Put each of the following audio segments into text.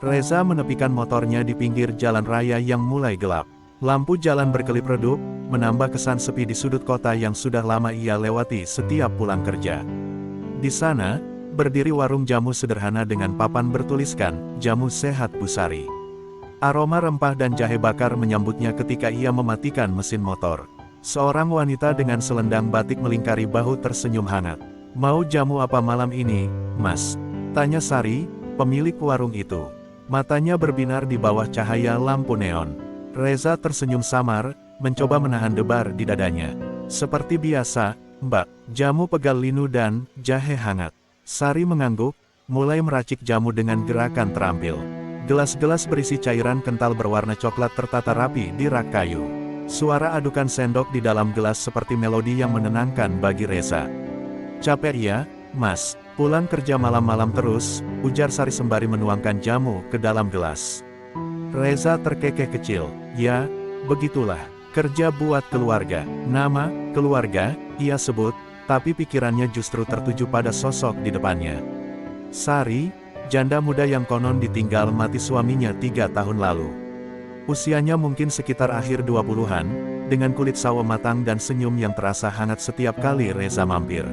Reza menepikan motornya di pinggir jalan raya yang mulai gelap. Lampu jalan berkelip redup, menambah kesan sepi di sudut kota yang sudah lama ia lewati setiap pulang kerja. Di sana, berdiri warung jamu sederhana dengan papan bertuliskan, "Jamu Sehat Bu Sari." Aroma rempah dan jahe bakar menyambutnya ketika ia mematikan mesin motor. Seorang wanita dengan selendang batik melingkari bahu tersenyum hangat. "Mau jamu apa malam ini, Mas?" tanya Sari, pemilik warung itu. Matanya berbinar di bawah cahaya lampu neon. Reza tersenyum samar, mencoba menahan debar di dadanya. "Seperti biasa, Mbak, jamu pegal linu dan jahe hangat." Sari mengangguk, mulai meracik jamu dengan gerakan terampil. Gelas-gelas berisi cairan kental berwarna coklat tertata rapi di rak kayu. Suara adukan sendok di dalam gelas seperti melodi yang menenangkan bagi Reza. "Capek ya, Mas? Pulang kerja malam-malam terus," ujar Sari sembari menuangkan jamu ke dalam gelas. Reza terkekeh kecil. "Ya, begitulah. Kerja buat keluarga." Nama keluarga ia sebut, tapi pikirannya justru tertuju pada sosok di depannya. Sari, janda muda yang konon ditinggal mati suaminya 3 tahun lalu. Usianya mungkin sekitar akhir 20-an, dengan kulit sawo matang dan senyum yang terasa hangat setiap kali Reza mampir.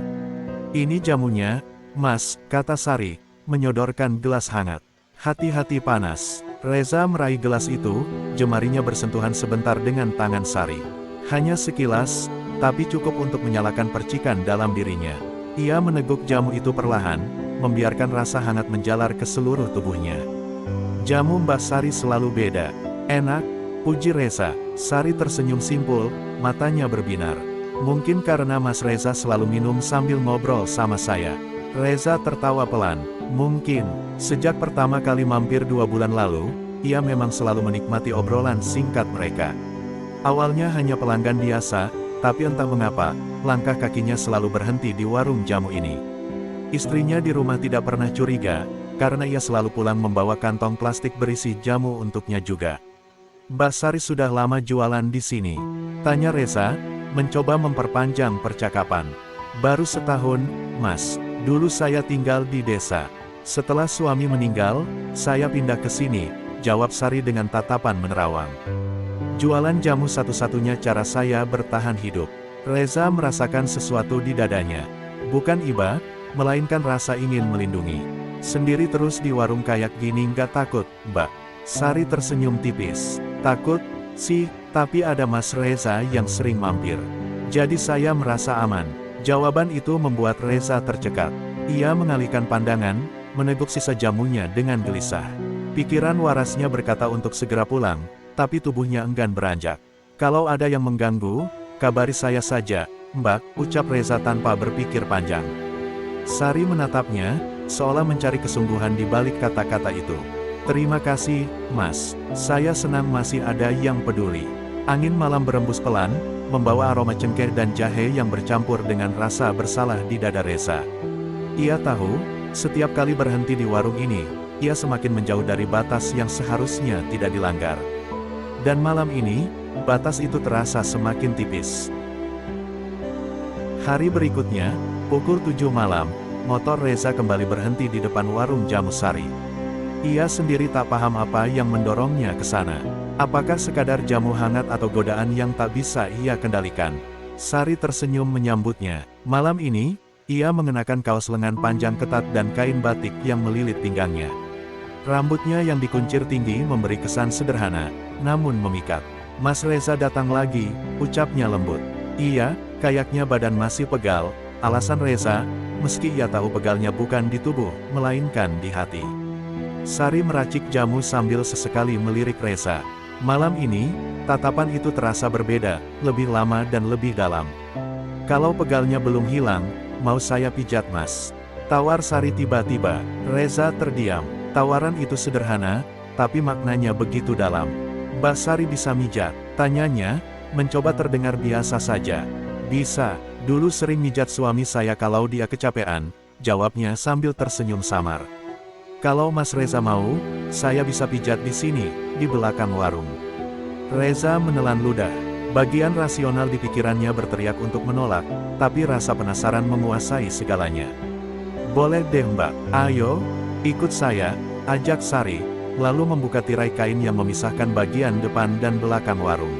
"Ini jamunya, Mas," kata Sari, menyodorkan gelas hangat. "Hati-hati panas." Reza meraih gelas itu, jemarinya bersentuhan sebentar dengan tangan Sari. Hanya sekilas, tapi cukup untuk menyalakan percikan dalam dirinya. Ia meneguk jamu itu perlahan, membiarkan rasa hangat menjalar ke seluruh tubuhnya. "Jamu Mbak Sari selalu beda. Enak," puji Reza. Sari tersenyum simpul, matanya berbinar. "Mungkin karena Mas Reza selalu minum sambil ngobrol sama saya." Reza tertawa pelan. "Mungkin, sejak pertama kali mampir 2 bulan lalu, ia memang selalu menikmati obrolan singkat mereka. Awalnya hanya pelanggan biasa, tapi entah mengapa, langkah kakinya selalu berhenti di warung jamu ini. Istrinya di rumah tidak pernah curiga, karena ia selalu pulang membawa kantong plastik berisi jamu untuknya juga." "Mbak Sari sudah lama jualan di sini?" tanya Reza, mencoba memperpanjang percakapan. "Baru setahun, Mas. Dulu saya tinggal di desa. Setelah suami meninggal, saya pindah ke sini," jawab Sari dengan tatapan menerawang. "Jualan jamu satu-satunya cara saya bertahan hidup." Reza merasakan sesuatu di dadanya. Bukan iba, melainkan rasa ingin melindungi. "Sendiri terus di warung kayak gini nggak takut, Mbak?" Sari tersenyum tipis. "Takut, sih, tapi ada Mas Reza yang sering mampir. Jadi saya merasa aman." Jawaban itu membuat Reza tercekat. Ia mengalihkan pandangan, meneguk sisa jamunya dengan gelisah. Pikiran warasnya berkata untuk segera pulang, tapi tubuhnya enggan beranjak. "Kalau ada yang mengganggu, kabari saya saja, Mbak," ucap Reza tanpa berpikir panjang. Sari menatapnya, seolah mencari kesungguhan di balik kata-kata itu. "Terima kasih, Mas. Saya senang masih ada yang peduli." Angin malam berembus pelan, membawa aroma cengkeh dan jahe yang bercampur dengan rasa bersalah di dada Reza. Ia tahu, setiap kali berhenti di warung ini, ia semakin menjauh dari batas yang seharusnya tidak dilanggar. Dan malam ini, batas itu terasa semakin tipis. Hari berikutnya, pukul 7 malam, motor Reza kembali berhenti di depan warung jamu Sari. Ia sendiri tak paham apa yang mendorongnya ke sana. Apakah sekadar jamu hangat atau godaan yang tak bisa ia kendalikan? Sari tersenyum menyambutnya. Malam ini, ia mengenakan kaos lengan panjang ketat dan kain batik yang melilit pinggangnya. Rambutnya yang dikuncir tinggi memberi kesan sederhana, namun memikat. "Mas Reza datang lagi," ucapnya lembut. "Iya, kayaknya badan masih pegal," alasan Reza, meski ia tahu pegalnya bukan di tubuh, melainkan di hati. Sari meracik jamu sambil sesekali melirik Reza. Malam ini, tatapan itu terasa berbeda, lebih lama dan lebih dalam. "Kalau pegalnya belum hilang, mau saya pijat Mas?" tawar Sari tiba-tiba. Reza terdiam. Tawaran itu sederhana, tapi maknanya begitu dalam. "Mbak Sari bisa mijat?" tanyanya, mencoba terdengar biasa saja. "Bisa, dulu sering mijat suami saya kalau dia kecapean," jawabnya sambil tersenyum samar. "Kalau Mas Reza mau, saya bisa pijat di sini, di belakang warung." Reza menelan ludah. Bagian rasional di pikirannya berteriak untuk menolak, tapi rasa penasaran menguasai segalanya. "Boleh deh Mbak, ayo, ikut saya," ajak Sari. lalu membuka tirai kain yang memisahkan bagian depan dan belakang warung.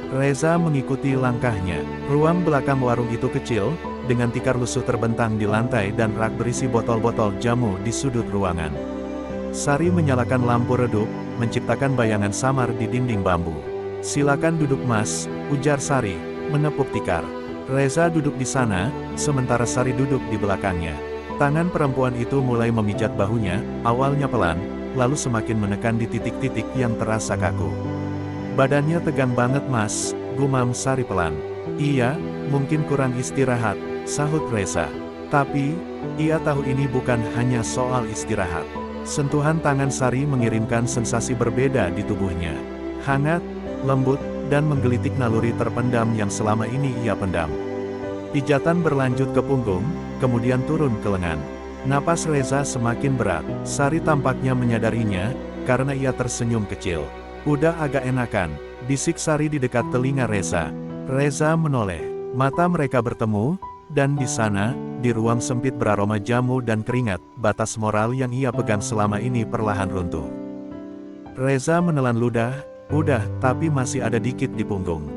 Reza mengikuti langkahnya. Ruang belakang warung itu kecil, dengan tikar lusuh terbentang di lantai dan rak berisi botol-botol jamu di sudut ruangan. Sari menyalakan lampu redup, menciptakan bayangan samar di dinding bambu. "Silakan duduk Mas," ujar Sari, menepuk tikar. Reza duduk di sana, sementara Sari duduk di belakangnya. Tangan perempuan itu mulai memijat bahunya, awalnya pelan, lalu semakin menekan di titik-titik yang terasa kaku. "Badannya tegang banget Mas," gumam Sari pelan. "Iya, mungkin kurang istirahat," sahut Reza. Tapi, ia tahu ini bukan hanya soal istirahat. Sentuhan tangan Sari mengirimkan sensasi berbeda di tubuhnya. Hangat, lembut, dan menggelitik naluri terpendam yang selama ini ia pendam. Pijatan berlanjut ke punggung, kemudian turun ke lengan. Napas Reza semakin berat. Sari tampaknya menyadarinya, karena ia tersenyum kecil. "Udah agak enakan," bisik Sari di dekat telinga Reza. Reza menoleh. Mata mereka bertemu, dan di sana, di ruang sempit beraroma jamu dan keringat, batas moral yang ia pegang selama ini perlahan runtuh. Reza menelan ludah, "Udah, tapi masih ada dikit di punggung.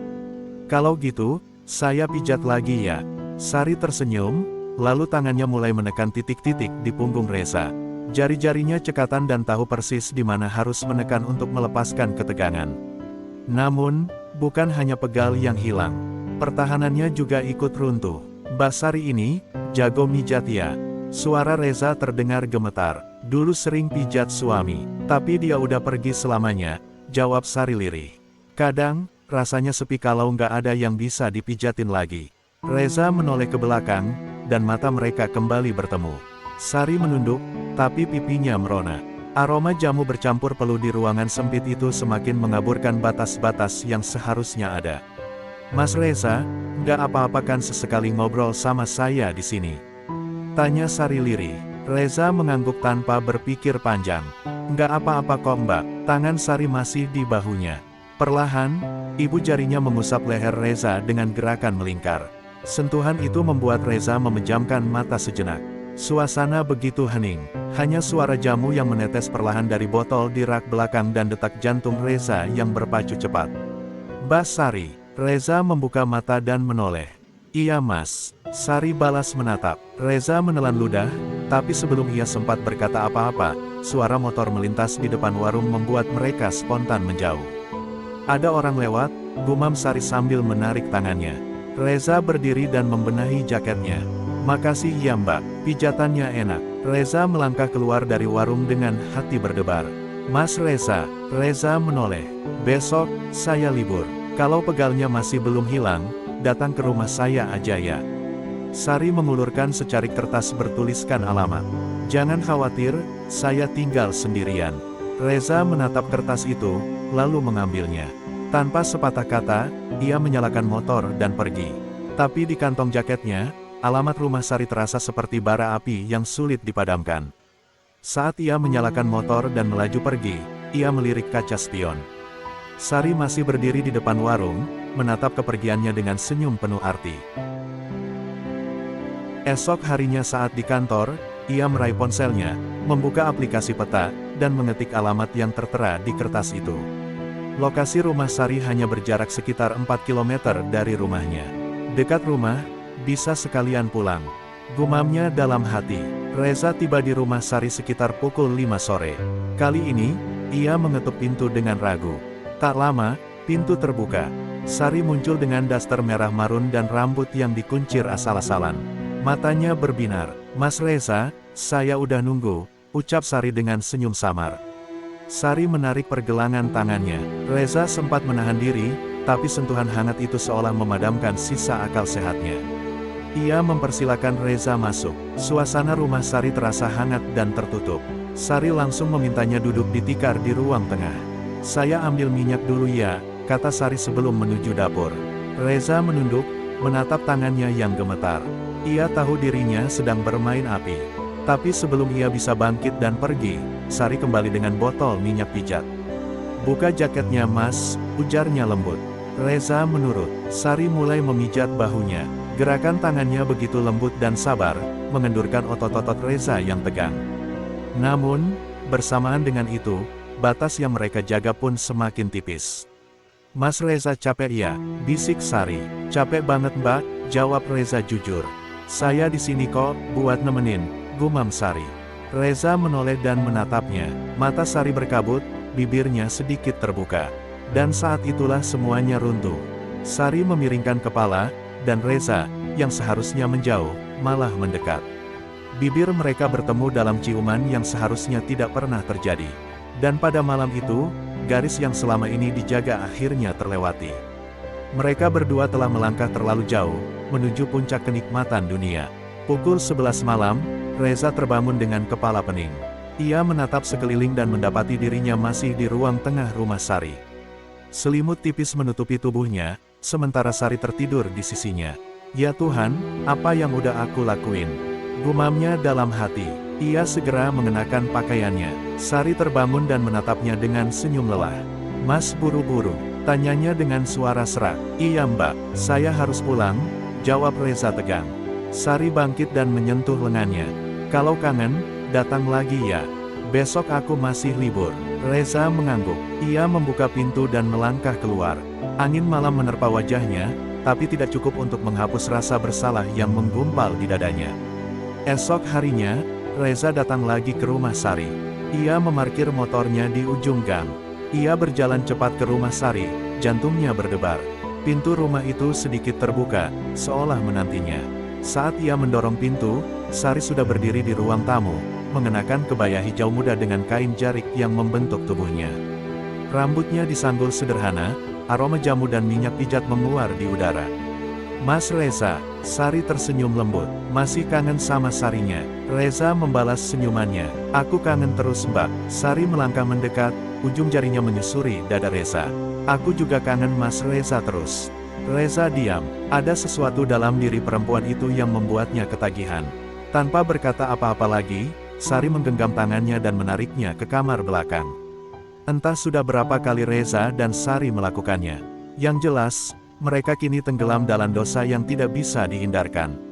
Kalau gitu, saya pijat lagi ya." Sari tersenyum, lalu tangannya mulai menekan titik-titik di punggung Reza. Jari-jarinya cekatan dan tahu persis di mana harus menekan untuk melepaskan ketegangan. Namun, bukan hanya pegal yang hilang. Pertahanannya juga ikut runtuh. "Mbak Sari ini, jago mijat ya." Suara Reza terdengar gemetar. "Dulu sering pijat suami, tapi dia udah pergi selamanya," jawab Sari lirih. "Kadang, rasanya sepi kalau nggak ada yang bisa dipijatin lagi." Reza menoleh ke belakang, dan mata mereka kembali bertemu. Sari menunduk, tapi pipinya merona. Aroma jamu bercampur peluh di ruangan sempit itu semakin mengaburkan batas-batas yang seharusnya ada. "Mas Reza, nggak apa-apa kan sesekali ngobrol sama saya di sini?" tanya Sari lirih. Reza mengangguk tanpa berpikir panjang. "Nggak apa-apa kok Mbak." Tangan Sari masih di bahunya. Perlahan, ibu jarinya mengusap leher Reza dengan gerakan melingkar. Sentuhan itu membuat Reza memejamkan mata sejenak. Suasana begitu hening. Hanya suara jamu yang menetes perlahan dari botol di rak belakang dan detak jantung Reza yang berpacu cepat. "Mbak Sari." Reza membuka mata dan menoleh. "Iya Mas." Sari balas menatap. Reza menelan ludah, tapi sebelum ia sempat berkata apa-apa, suara motor melintas di depan warung membuat mereka spontan menjauh. "Ada orang lewat," gumam Sari sambil menarik tangannya. Reza berdiri dan membenahi jaketnya. "Makasih ya Mbak, pijatannya enak." Reza melangkah keluar dari warung dengan hati berdebar. "Mas Reza." Reza menoleh. "Besok, saya libur. Kalau pegalnya masih belum hilang, datang ke rumah saya aja ya." Sari mengulurkan secarik kertas bertuliskan alamat. "Jangan khawatir, saya tinggal sendirian." Reza menatap kertas itu, lalu mengambilnya. Tanpa sepatah kata, ia menyalakan motor dan pergi. Tapi di kantong jaketnya, alamat rumah Sari terasa seperti bara api yang sulit dipadamkan. Saat ia menyalakan motor dan melaju pergi, ia melirik kaca spion. Sari masih berdiri di depan warung, menatap kepergiannya dengan senyum penuh arti. Esok harinya saat di kantor, ia meraih ponselnya, membuka aplikasi peta, dan mengetik alamat yang tertera di kertas itu. Lokasi rumah Sari hanya berjarak sekitar 4 km dari rumahnya. "Dekat rumah, bisa sekalian pulang," gumamnya dalam hati. Reza tiba di rumah Sari sekitar pukul 5 sore. Kali ini, ia mengetuk pintu dengan ragu. Tak lama, pintu terbuka. Sari muncul dengan daster merah marun dan rambut yang dikuncir asal-asalan. Matanya berbinar. "Mas Reza, saya udah nunggu," ucap Sari dengan senyum samar. Sari menarik pergelangan tangannya. Reza sempat menahan diri, tapi sentuhan hangat itu seolah memadamkan sisa akal sehatnya. Ia mempersilakan Reza masuk. Suasana rumah Sari terasa hangat dan tertutup. Sari langsung memintanya duduk di tikar di ruang tengah. "Saya ambil minyak dulu ya," kata Sari sebelum menuju dapur. Reza menunduk, menatap tangannya yang gemetar. Ia tahu dirinya sedang bermain api. Tapi sebelum ia bisa bangkit dan pergi, Sari kembali dengan botol minyak pijat. "Buka jaketnya Mas," ujarnya lembut. Reza menurut. Sari mulai memijat bahunya. Gerakan tangannya begitu lembut dan sabar, mengendurkan otot-otot Reza yang tegang. Namun, bersamaan dengan itu, batas yang mereka jaga pun semakin tipis. Mas Reza capek ya, bisik Sari. Capek banget mbak, jawab Reza jujur. Saya di sini kok, buat nemenin, gumam Sari. Reza menoleh dan menatapnya, mata Sari berkabut, bibirnya sedikit terbuka. Dan saat itulah semuanya runtuh. Sari memiringkan kepala, dan Reza, yang seharusnya menjauh, malah mendekat. Bibir mereka bertemu dalam ciuman yang seharusnya tidak pernah terjadi. Dan pada malam itu, garis yang selama ini dijaga akhirnya terlewati. Mereka berdua telah melangkah terlalu jauh, menuju puncak kenikmatan dunia. Pukul 11 malam, Reza terbangun dengan kepala pening. Ia menatap sekeliling dan mendapati dirinya masih di ruang tengah rumah Sari. Selimut tipis menutupi tubuhnya, sementara Sari tertidur di sisinya. Ya Tuhan, apa yang udah aku lakuin? Gumamnya dalam hati. Ia segera mengenakan pakaiannya. Sari terbangun dan menatapnya dengan senyum lelah. Mas buru-buru, tanyanya dengan suara serak. Iya mbak, saya harus pulang, jawab Reza tegang. Sari bangkit dan menyentuh lengannya. Kalau kangen, datang lagi ya. Besok aku masih libur. Reza mengangguk. Ia membuka pintu dan melangkah keluar. Angin malam menerpa wajahnya, tapi tidak cukup untuk menghapus rasa bersalah yang menggumpal di dadanya. Esok harinya, Reza datang lagi ke rumah Sari. Ia memarkir motornya di ujung gang. Ia berjalan cepat ke rumah Sari, jantungnya berdebar. Pintu rumah itu sedikit terbuka, seolah menantinya. Saat ia mendorong pintu, Sari sudah berdiri di ruang tamu, mengenakan kebaya hijau muda dengan kain jarik yang membentuk tubuhnya. Rambutnya disanggul sederhana, aroma jamu dan minyak pijat menguar di udara. Mas Reza, Sari tersenyum lembut. Masih kangen sama Sarinya? Reza membalas senyumannya. Aku kangen terus mbak. Sari melangkah mendekat, ujung jarinya menyusuri dada Reza. Aku juga kangen Mas Reza terus. Reza diam. Ada sesuatu dalam diri perempuan itu yang membuatnya ketagihan. Tanpa berkata apa-apa lagi, Sari menggenggam tangannya dan menariknya ke kamar belakang. Entah sudah berapa kali Reza dan Sari melakukannya. Yang jelas, mereka kini tenggelam dalam dosa yang tidak bisa dihindarkan.